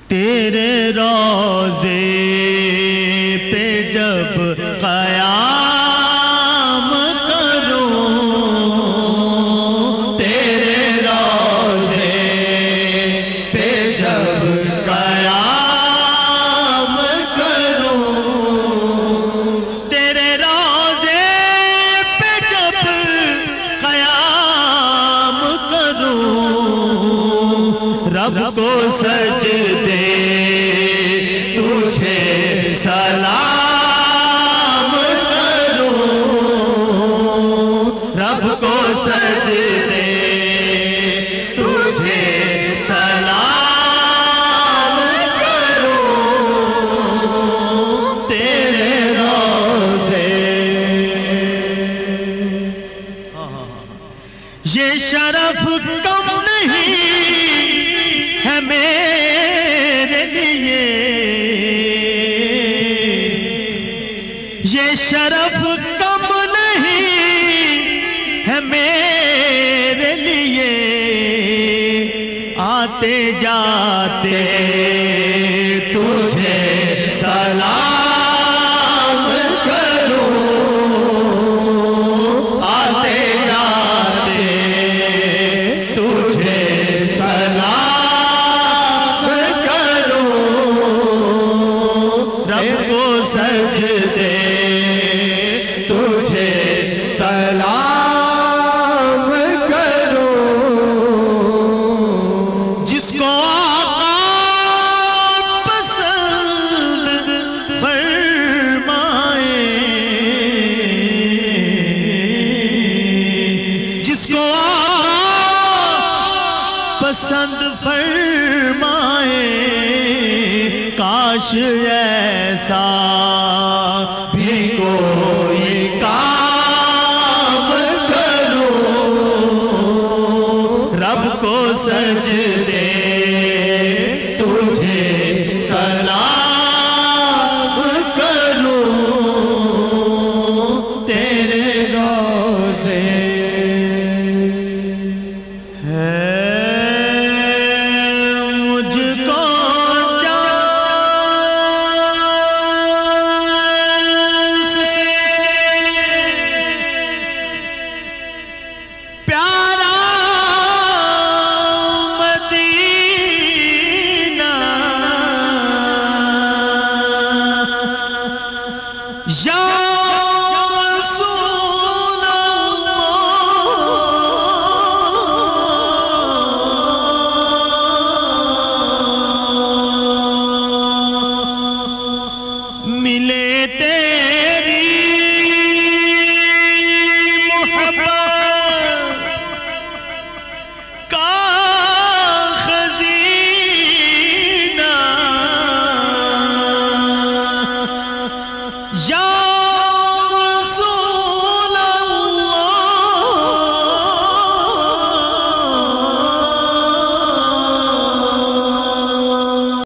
تیرے روضے پہ جب قیام کروں، تیرے روضے پہ جب قیام کروں، تیرے روضے پہ جب قیام کروں، رب کو سجدے تجھے سلام کروں، رب کو سجدے تجھے سلام کروں، تیرے روضے۔ یہ شرف کم نہیں ہے میرے لیے، یہ شرف کم نہیں ہے میرے لیے، آتے جاتے تجھے سلام کروں، آتے جاتے تجھے سلام کروں، رب کو سجدے تجھے سلام کروں، جس کو آقا پسند فرمائے، جس کو آقا پسند فرمائے، کاش ایسا